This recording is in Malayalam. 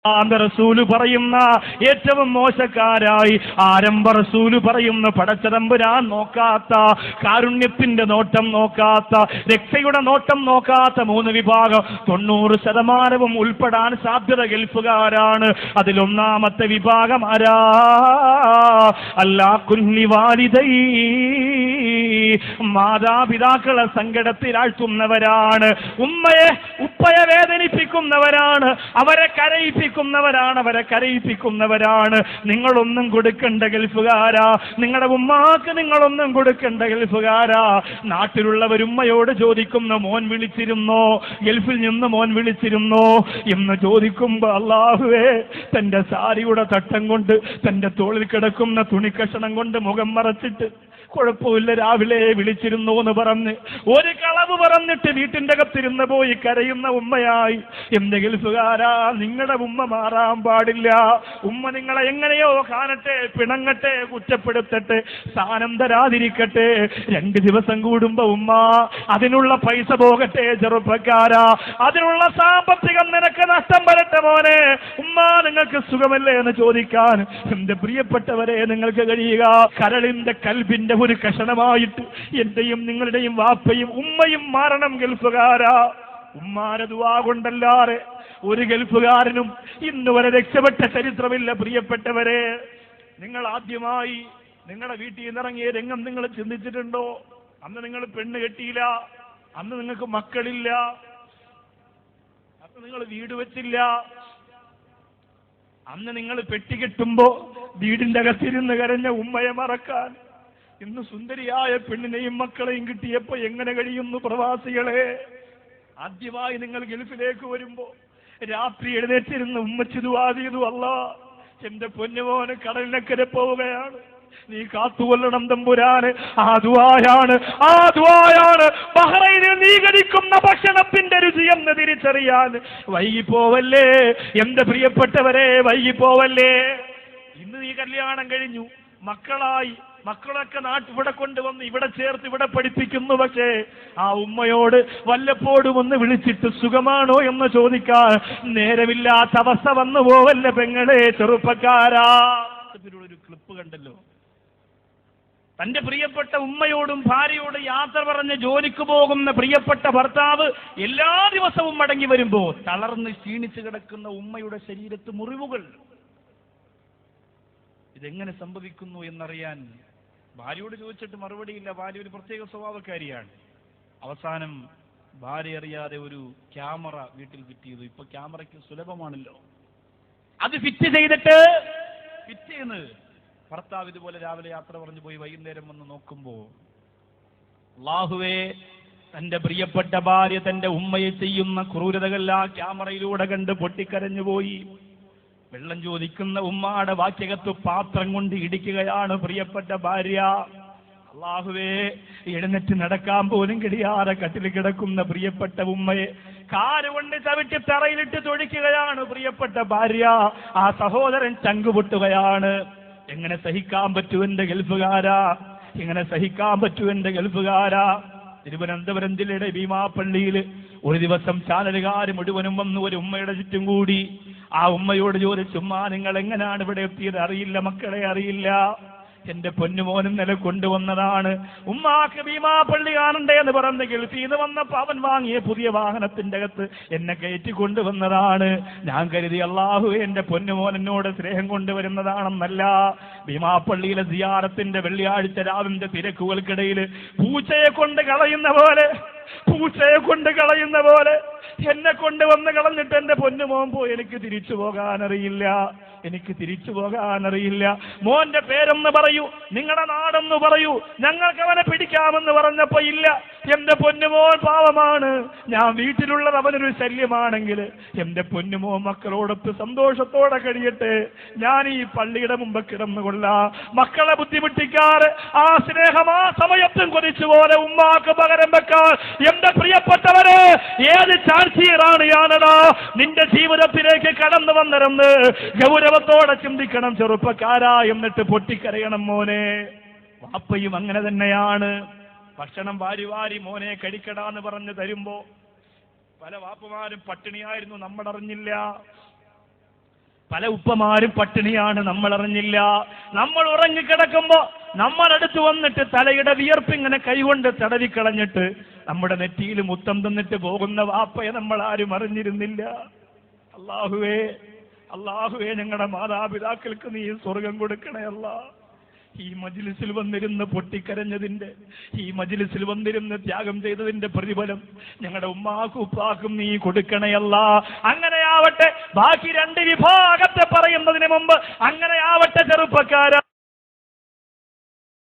റസൂല് പറയുന്ന ഏറ്റവും മോശക്കാരായി ആരംഭ റസൂല് പറയുന്ന പടച്ചതമ്പുരാൻ നോക്കാത്ത, കാരുണ്യത്തിന്റെ നോട്ടം നോക്കാത്ത, രക്ഷയുടെ നോട്ടം നോക്കാത്ത 3 വിഭാഗം 90% ഉൾപ്പെടാൻ സാധ്യത ഗൾഫുകാരാണ്. അതിലൊന്നാമത്തെ വിഭാഗം ആരാ? അല്ലാ കുല്ലി വാലിദൈ, മാതാപിതാക്കളെ സങ്കടത്തിലാഴ്ത്തുന്നവരാണ്, ഉപ്പയെ വേദനിപ്പിക്കുന്നവരാണ്, അവരെ കരയിപ്പിക്കുന്നവരാണ്. നിങ്ങളൊന്നും കൊടുക്കണ്ട ഗൾഫുകാരാ, നിങ്ങളുടെ ഉമ്മാക്ക് നിങ്ങളൊന്നും കൊടുക്കണ്ട ഗൾഫുകാരാ. നാട്ടിലുള്ളവർ ഉമ്മയോട് ചോദിക്കുന്ന, മോൻ വിളിച്ചിരുന്നോ, ഗൾഫിൽ നിന്ന് മോൻ വിളിച്ചിരുന്നോ എന്ന് ചോദിക്കുമ്പോ, അല്ലാഹുവേ, തന്റെ സാരിയുടെ തട്ടം കൊണ്ട്, തന്റെ തോളിൽ കിടക്കുന്ന തുണിക്കഷണം കൊണ്ട് മുഖം മറച്ചിട്ട്, കുഴപ്പമില്ല രാവിലെ വിളിച്ചിരുന്നു എന്ന് പറഞ്ഞ് ഒരു കളവ് പറഞ്ഞിട്ട് വീട്ടിന്റെ അകത്തിരുന്ന് പോയി കരയുന്ന ഉമ്മയായി. എന്റെ ഗൾഫുകാരാ, നിങ്ങളുടെ ഉമ്മ മാറാൻ പാടില്ല. ഉമ്മ നിങ്ങളെ എങ്ങനെയോ കാണട്ടെ, പിണങ്ങട്ടെ, കുറ്റപ്പെടുത്തട്ടെ, സ്ഥാനം തരാതിരിക്കട്ടെ. 2 ദിവസം കൂടുമ്പോ ഉമ്മ, അതിനുള്ള പൈസ പോകട്ടെ ചെറുപ്പക്കാരാ, അതിനുള്ള സാമ്പത്തികം നിനക്ക് നഷ്ടം വരട്ടെ മോനെ, ഉമ്മ നിങ്ങൾക്ക് സുഖമല്ലേ എന്ന് ചോദിക്കാൻ എന്റെ പ്രിയപ്പെട്ടവരെ നിങ്ങൾക്ക് കഴിയുക. കരളിന്റെ കൽബിന്റെ ഒരു കഷണമായിട്ട് എന്റെയും നിങ്ങളുടെയും വാപ്പയും ഉമ്മയും മാറണം ഗൾഫുകാരാ. ഉമ്മാരെ ദുആ കൊണ്ടല്ലാതെ ഒരു ഗൾഫുകാരനും ഇന്ന് വരെ രക്ഷപ്പെട്ട ചരിത്രമില്ല. പ്രിയപ്പെട്ടവരെ, നിങ്ങൾ ആദ്യമായി നിങ്ങളുടെ വീട്ടിൽ നിന്നിറങ്ങിയ രംഗം നിങ്ങൾ ചിന്തിച്ചിട്ടുണ്ടോ? അന്ന് നിങ്ങൾ പെണ്ണ് കെട്ടിയില്ല, അന്ന് നിങ്ങൾക്ക് മക്കളില്ല, അന്ന് നിങ്ങൾ വീട് വെച്ചില്ല, അന്ന് നിങ്ങൾ പെട്ടികെട്ടുമ്പോ വീടിന്റെ അകത്തിരുന്ന് കരഞ്ഞ ഉമ്മയെ മറക്കാൻ ഇന്ന് സുന്ദരിയായ പെണ്ണിനെയും മക്കളെയും കിട്ടിയപ്പോ എങ്ങനെ കഴിയുന്നു പ്രവാസികളെ? ആദ്യമായി നിങ്ങൾ ഗൾഫിലേക്ക് വരുമ്പോ രാത്രി എഴുന്നേറ്റിരുന്ന് ഉമ്മച്ചി ദുആ ചെയ്തു, അല്ലാ, എന്റെ പൊന്നുമോന് കടലിനക്കരെ പോവുകയാണ്, നീ കാത്തുകൊള്ളണം തമ്പുരാന്. ആ ദുആയാണ് ബഹ്റൈനിൽ നീ കഴിക്കുന്ന ഭക്ഷണത്തിന്റെ രുചിയെന്ന് തിരിച്ചറിയാൻ. വൈകിപ്പോവല്ലേ എന്റെ പ്രിയപ്പെട്ടവരെ, വൈകിപ്പോവല്ലേ. ഇന്ന് നീ കല്യാണം കഴിഞ്ഞു, മക്കളായി, മക്കളൊക്കെ ഇവിടെ കൊണ്ടുവന്ന് ഇവിടെ ചേർത്ത് ഇവിടെ പഠിപ്പിക്കുന്നു. പക്ഷേ ആ ഉമ്മയോട് വല്ലപ്പോഴും ഒന്ന് വിളിച്ചിട്ട് സുഖമാണോ എന്ന് ചോദിക്കാൻ നേരമില്ലാത്ത അവസ്ഥ വന്നു പോവല്ലേ പെങ്ങളെ, ചെറുപ്പക്കാരാ. ഒരു ക്ലിപ്പ് കണ്ടല്ലോ, തന്റെ പ്രിയപ്പെട്ട ഉമ്മയോടും ഭാര്യയോടും യാത്ര പറഞ്ഞ് ജോലിക്ക് പോകുന്ന പ്രിയപ്പെട്ട ഭർത്താവ് എല്ലാ ദിവസവും മടങ്ങി വരുമ്പോ തളർന്ന് ക്ഷീണിച്ചു കിടക്കുന്ന ഉമ്മയുടെ ശരീരത്ത് മുറിവുകൾ. ഇതെങ്ങനെ സംഭവിക്കുന്നു എന്നറിയാൻ ഭാര്യയോട് ചോദിച്ചിട്ട് മറുപടിയില്ല. ഭാര്യ ഒരു പ്രത്യേക സ്വഭാവക്കാരിയാണ്. അവസാനം ഭാര്യ അറിയാതെ ഒരു ക്യാമറ വീട്ടിൽ ഫിറ്റ് ചെയ്തു. ഇപ്പൊ ക്യാമറയ്ക്ക് സുലഭമാണല്ലോ. അത് ഫിറ്റ് ചെയ്തിട്ട് പിറ്റേന്ന് ഭർത്താവ് ഇതുപോലെ രാവിലെ യാത്ര പറഞ്ഞു പോയി വൈകുന്നേരം വന്ന് നോക്കുമ്പോ, അല്ലാഹുവേ, തന്റെ പ്രിയപ്പെട്ട ഭാര്യ തന്റെ ഉമ്മയെ ചെയ്യുന്ന ക്രൂരതകൾ ആ ക്യാമറയിലൂടെ കണ്ട് പൊട്ടിക്കരഞ്ഞു പോയി. വെള്ളം ചോദിക്കുന്ന ഉമ്മാടെ വാക്യകത്ത് പാത്രം കൊണ്ട് ഇടിക്കുകയാണ് പ്രിയപ്പെട്ട ഭാര്യ. അല്ലാഹുവേ, എഴുന്നേറ്റ് നടക്കാൻ പോലും കഴിയാതെ കട്ടിൽ കിടക്കുന്ന പ്രിയപ്പെട്ട ഉമ്മയെ കാലുകൊണ്ട് ചവിട്ടി തറയിലിട്ട് തൊഴിക്കുകയാണ് പ്രിയപ്പെട്ട ഭാര്യ. ആ സഹോദരൻ ചങ്കുപൊട്ടുകയാണ്. എങ്ങനെ സഹിക്കാൻ പറ്റൂ എന്റെ ഗൾഫുകാരാ, എങ്ങനെ സഹിക്കാൻ പറ്റൂ എന്റെ ഗൾഫുകാരാ. തിരുവനന്തപുരം ജില്ലയുടെ ഭീമാപ്പള്ളിയിൽ ഒരു ദിവസം ചാനലുകാർ മുഴുവനും വന്ന് ഒരു ഉമ്മയുടെ ചുറ്റും കൂടി. ആ ഉമ്മയോട് ചോദിച്ചു, ഉമ്മ, നിങ്ങൾ എങ്ങനെയാണ് ഇവിടെ എത്തിയത്? അറിയില്ല മക്കളെ, അറിയില്ല. എന്റെ പൊന്നുമോനും നില കൊണ്ടുവന്നതാണ്. ഉമ്മാക്ക് ഭീമാപ്പള്ളി കാണണ്ടേ എന്ന് പറഞ്ഞ് ഗൾഫിൽ നിന്ന് വന്നപ്പോ അവൻ വാങ്ങിയ പുതിയ വാഹനത്തിന്റെ അകത്ത് എന്നെ കയറ്റി കൊണ്ടുവന്നതാണ്. ഞാൻ കരുതി അല്ലാഹു എന്റെ പൊന്നുമോൻ എന്നോട് സ്നേഹം കൊണ്ടുവരുന്നതാണെന്നല്ല. ഭീമാപ്പള്ളിയിലെ സിയാറത്തിന്റെ വെള്ളിയാഴ്ച രാവിന്റെ തിരക്കുകൾക്കിടയിൽ പൂച്ചയെ കൊണ്ട് കളയുന്ന പോലെ എന്നെ കൊണ്ടുവന്ന് കളഞ്ഞിട്ട് എന്റെ പൊന്നുമോൻ പോയി. എനിക്ക് തിരിച്ചു പോകാനറിയില്ല. മോന്റെ പേരെന്ന് പറയൂ, നിങ്ങളുടെ നാടെന്ന് പറയൂ, ഞങ്ങൾക്ക് അവനെ പിടിക്കാമെന്ന് പറഞ്ഞപ്പോ ഇല്ല. എന്റെ പൊന്നുമോൻ പാവമാണ്, ഞാൻ വീട്ടിലുള്ളത് അവനൊരു ശല്യമാണെങ്കിൽ എന്റെ പൊന്നുമോൻ മക്കളോടൊത്ത് സന്തോഷത്തോടെ കഴിയട്ടെ. ഞാൻ ഈ പള്ളിയുടെ മുമ്പ് കിടന്നുകൊള്ളാം. മക്കളെ ബുദ്ധിമുട്ടിക്കാറ് ആ സ്നേഹം ആ സമയത്തും കൊതിച്ചു പോലെ ഉമ്മാക്ക് പകരം വെക്കാൻ എന്റെ പ്രിയപ്പെട്ടവരെ ഏത് ചാൻസിയറാണ് ഞാനടാ നിന്റെ ജീവിതത്തിലേക്ക് കടന്നു വന്നിരുന്ന് ഗൗരവത്തോടെ ചിന്തിക്കണം ചെറുപ്പക്കാരാ. എന്നിട്ട് പൊട്ടിക്കരയണം മോനെ. വാപ്പയും അങ്ങനെ തന്നെയാണ്. ഭക്ഷണം വാരി മോനെ കഴിക്കടാന്ന് പറഞ്ഞ് തരുമ്പോ പല വാപ്പമാരും പട്ടിണിയായിരുന്നു, നമ്മളറിഞ്ഞില്ല. പല ഉപ്പമാരും പട്ടിണിയാണ്, നമ്മൾ അറിഞ്ഞില്ല. നമ്മൾ ഉറങ്ങിക്കിടക്കുമ്പോ നമ്മളടുത്ത് വന്നിട്ട് തലയുടെ വിയർപ്പിങ്ങനെ കൈകൊണ്ട് തടവിക്കളഞ്ഞിട്ട് നമ്മുടെ നെറ്റിയിൽ മുത്തം തന്നിട്ട് പോകുന്ന വാപ്പയെ നമ്മൾ ആരും അറിഞ്ഞിരുന്നില്ല. അല്ലാഹുവേ, അല്ലാഹുവേ, ഞങ്ങളുടെ മാതാപിതാക്കൾക്ക് നീ സ്വർഗം കൊടുക്കണേ അല്ലാ. ഈ മജ്ലിസിൽ വന്നിരുന്ന് പൊട്ടിക്കരഞ്ഞതിന്റെ, ഈ മജ്ലിസിൽ വന്നിരുന്ന് ത്യാഗം ചെയ്തതിന്റെ പ്രതിഫലം ഞങ്ങളുടെ ഉമ്മാക്കും ഉപ്പാക്കും നീ കൊടുക്കണയല്ല. അങ്ങനെയാവട്ടെ. ബാക്കി രണ്ട് വിഭാഗത്തെ പറയുന്നതിന് മുമ്പ് അങ്ങനെയാവട്ടെ ചെറുപ്പക്കാരാ.